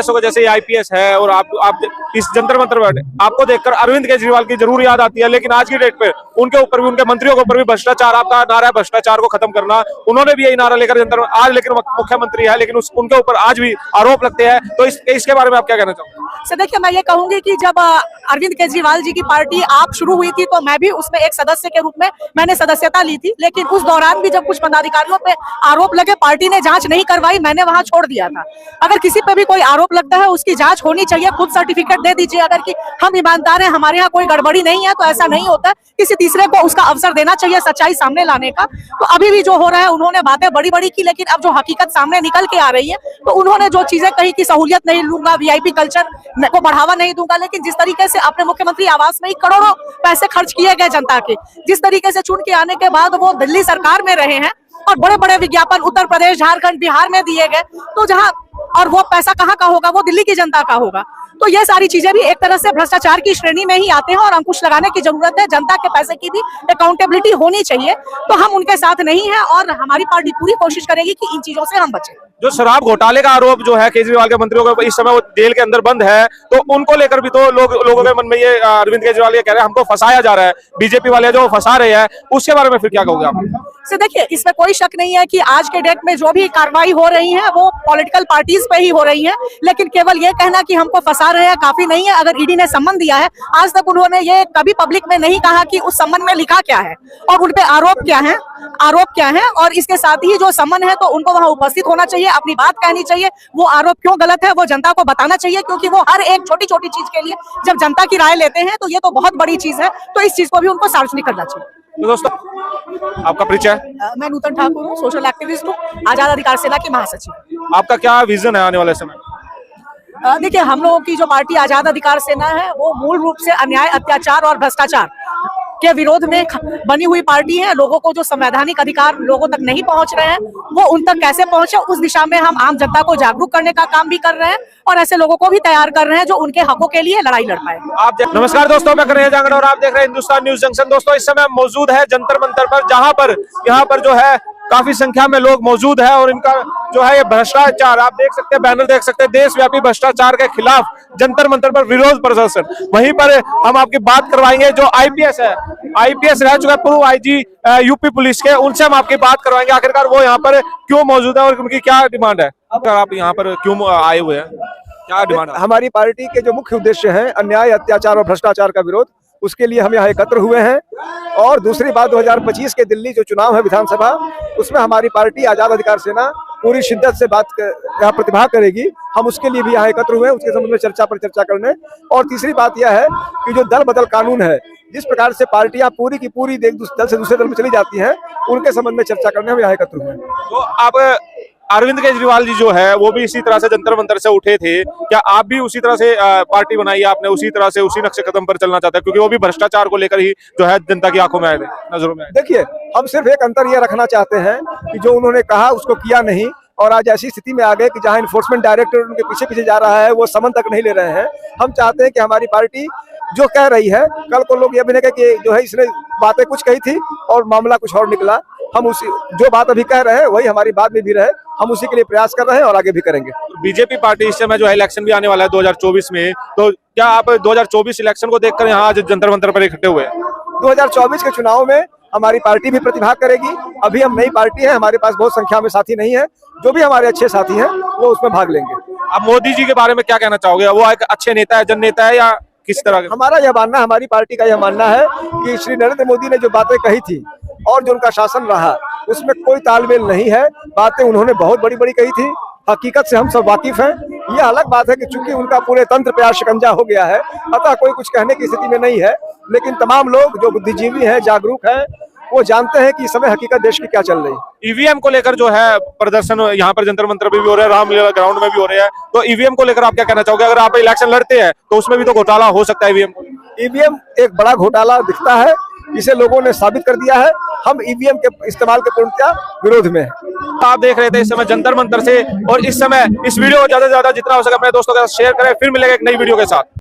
जैसे आईपीएस है और आप इस जंतर मंतर पर आपको देखकर अरविंद केजरीवाल की जरूर याद आती है, लेकिन आज की डेट पे उनके ऊपर भी, उनके मंत्रियों के ऊपर भी भ्रष्टाचार, आपका नारा है भ्रष्टाचार को खत्म करना, उन्होंने भी यही नारा लेकर जंतर आज, लेकिन मुख्यमंत्री है, लेकिन उनके ऊपर आज भी आरोप लगते हैं। तो इसके बारे में आप क्या कहना चाहोगे? सर देखिए, मैं ये कहूंगी कि जब अरविंद केजरीवाल जी की पार्टी आप शुरू हुई थी तो मैं भी उसमें एक सदस्य के रूप में मैंने सदस्यता ली थी, लेकिन उस दौरान भी जब कुछ पदाधिकारियों पे आरोप लगे, पार्टी ने जांच नहीं करवाई, मैंने वहां छोड़ दिया था। अगर किसी पे भी कोई आरोप लगता है उसकी जांच होनी चाहिए, खुद सर्टिफिकेट दे दीजिए अगर कि हम ईमानदार हैं, हमारे यहाँ कोई गड़बड़ी नहीं है, तो ऐसा नहीं होता। किसी तीसरे को उसका अवसर देना चाहिए सच्चाई सामने लाने का। तो अभी भी जो हो रहा है, उन्होंने बातें बड़ी बड़ी की, लेकिन अब जो हकीकत सामने निकल के आ रही है, तो उन्होंने जो चीजें कही कि सहूलियत नहीं लूंगा, वीआईपी कल्चर को बढ़ावा नहीं दूंगा, लेकिन जिस तरीके से अपने मुख्यमंत्री आवास में ही करोड़ों पैसे खर्च किए गए जनता के, जिस तरीके से चुन के आने के बाद वो दिल्ली सरकार में रहे हैं और बड़े बड़े विज्ञापन उत्तर प्रदेश, झारखंड, बिहार में दिए गए, तो जहां और वो पैसा कहाँ का होगा, वो दिल्ली की जनता का होगा। तो ये सारी चीजें भी एक तरह से भ्रष्टाचार की श्रेणी में ही आते हैं और अंकुश लगाने की जरूरत है। जनता के पैसे की भी अकाउंटेबिलिटी होनी चाहिए। तो हम उनके साथ नहीं है और हमारी पार्टी पूरी कोशिश करेगी कि इन चीजों से हम बचें। जो शराब घोटाले का आरोप जो है केजरीवाल के मंत्रियों का, इस समय वो जेल के अंदर बंद है, तो उनको लेकर भी तो लोगों के मन में ये अरविंद केजरीवाल ये कह रहे हैं हमको फंसाया जा रहा है, बीजेपी वाले जो फंसा रहे हैं, उसके बारे में फिर क्या कहोगे आप? से देखिए, इसमें कोई शक नहीं है कि आज के डेट में जो भी कार्रवाई हो रही है वो पॉलिटिकल पार्टीज पे ही हो रही है, लेकिन केवल ये कहना कि हमको फंसा रहे हैं काफी नहीं है। अगर ईडी ने सम्मन दिया है, आज तक उन्होंने ये कभी पब्लिक में नहीं कहा कि उस सम्मन में लिखा क्या है और उनपे आरोप क्या है, और इसके साथ ही जो सम्मन है तो उनको वहां उपस्थित होना चाहिए, अपनी बात कहनी चाहिए, वो आरोप क्यों गलत है वो जनता को बताना चाहिए, क्योंकि वो हर एक छोटी छोटी चीज के लिए जब जनता की राय लेते हैं तो ये तो बहुत बड़ी चीज है, तो इस चीज को भी उनको सार्वजनिक करना चाहिए। तो दोस्तों, आपका परिचय? मैं नूतन ठाकुर हूँ, सोशल एक्टिविस्ट हूँ, आजाद अधिकार सेना की महासचिव। आपका क्या विजन है आने वाले समय? देखिए, हम लोगों की जो पार्टी आजाद अधिकार सेना है वो मूल रूप से अन्याय, अत्याचार और भ्रष्टाचार के विरोध में बनी हुई पार्टी है। लोगों को जो संवैधानिक अधिकार लोगों तक नहीं पहुंच रहे हैं, वो उन तक कैसे पहुंचे, उस दिशा में हम आम जनता को जागरूक करने का काम भी कर रहे हैं और ऐसे लोगों को भी तैयार कर रहे हैं जो उनके हकों के लिए लड़ाई लड़ पाए। नमस्कार दोस्तों, मैं कन्हैया जांगड़ और आप देख रहे हैं हिंदुस्तान न्यूज जंक्शन। दोस्तों, इस समय मौजूद है जंतर मंतर पर, जहां पर यहाँ पर जो है काफी संख्या में लोग मौजूद है और इनका जो है ये भ्रष्टाचार, आप देख सकते हैं, बैनर देख सकते हैं, देशव्यापी भ्रष्टाचार के खिलाफ जंतर मंतर पर विरोध प्रदर्शन। वहीं पर हम आपकी बात करवाएंगे जो आईपीएस है, आईपीएस रह चुका पूर्व आईजी यूपी पुलिस के, उनसे हम आपकी बात करवाएंगे आखिरकार वो यहाँ पर क्यों मौजूद है और उनकी क्या डिमांड है। आप यहाँ पर क्यों आए हुए हैं, क्या डिमांड है? हमारी पार्टी के जो मुख्य उद्देश्य है अन्याय, अत्याचार और भ्रष्टाचार का विरोध, उसके लिए हम यहाँ एकत्र हुए हैं। और दूसरी बात, 2025 के दिल्ली जो चुनाव है विधानसभा, उसमें हमारी पार्टी आजाद अधिकार सेना पूरी शिद्दत से यहाँ प्रतिभा करेगी। हम उसके लिए भी यहाँ एकत्र हुए हैं, उसके संबंध में चर्चा पर चर्चा करने। और तीसरी बात यह है कि जो दल बदल कानून है, जिस प्रकार से पार्टियां पूरी की पूरी दल से दूसरे दल में चली जाती हैं, उनके संबंध में चर्चा करने हम यहाँ एकत्र हुए हैं। तो आप अरविंद केजरीवाल जी जो है वो भी इसी तरह से जंतर मंतर से उठे थे, क्या आप भी उसी तरह से पार्टी बनाई है आपने, उसी तरह से उसी नक्शे कदम पर चलना चाहते हैं, क्योंकि वो भी भ्रष्टाचार को लेकर ही जो है जनता की आंखों में आए थे, नजरों में आए? देखिए, हम सिर्फ एक अंतर ये रखना चाहते हैं कि जो उन्होंने कहा उसको किया नहीं, और आज ऐसी स्थिति में आ गए कि जहां इन्फोर्समेंट डायरेक्टर उनके पीछे पीछे जा रहा है, वो समन तक नहीं ले रहे हैं। हम चाहते हैं कि हमारी पार्टी जो कह रही है, कल को लोग ये भी नहीं कहे कि जो है इसने बातें कुछ कही थी और मामला कुछ और निकला। हम उसी जो बात अभी कह रहे हैं वही हमारी बात में भी रहे, हम उसी के लिए प्रयास कर रहे हैं और आगे भी करेंगे। बीजेपी पार्टी इस समय जो है इलेक्शन भी आने वाला है 2024 में, तो क्या आप 2024 इलेक्शन को देखकर यहाँ आज जंतर मंतर पर इकट्ठे हुए हैं? 2024 के चुनाव में हमारी पार्टी भी प्रतिभाग करेगी। अभी हम नई पार्टी है, हमारे पास बहुत संख्या में साथी नहीं है, जो भी हमारे अच्छे साथी हैं वो उसमें भाग लेंगे। आप मोदी जी के बारे में क्या कहना चाहोगे? वो एक अच्छे नेता है, जननेता है, या किस तरह? हमारा यह मानना, हमारी पार्टी का यह मानना है कि श्री नरेंद्र मोदी ने जो बातें कही थी और जो उनका शासन रहा, उसमें कोई तालमेल नहीं है। बातें उन्होंने बहुत बड़ी बड़ी कही थी, हकीकत से हम सब वाकिफ हैं। यह अलग बात है कि चूंकि उनका पूरे तंत्र पे आज शिकंजा हो गया है, अतः कोई कुछ कहने की स्थिति में नहीं है, लेकिन तमाम लोग जो बुद्धिजीवी हैं, जागरूक हैं, वो जानते हैं कि इस समय हकीकत देश की क्या चल रही है। ईवीएम को लेकर जो है प्रदर्शन यहाँ पर जंतर मंतर भी हो रहा है, रामलीला ग्राउंड में भी हो रहा है, तो ईवीएम को लेकर आप क्या कहना चाहोगे? अगर आप इलेक्शन लड़ते हैं तो उसमें भी तो घोटाला हो सकता है। ईवीएम एक बड़ा घोटाला दिखता है, इसे लोगों ने साबित कर दिया है। हम ईवीएम के इस्तेमाल के पूर्णतः विरोध में हैं। आप देख रहे थे इस समय जंतर मंतर से, और इस समय इस वीडियो को ज्यादा से ज्यादा जितना हो सके अपने दोस्तों के साथ शेयर करें। फिर मिलेगा एक नई वीडियो के साथ।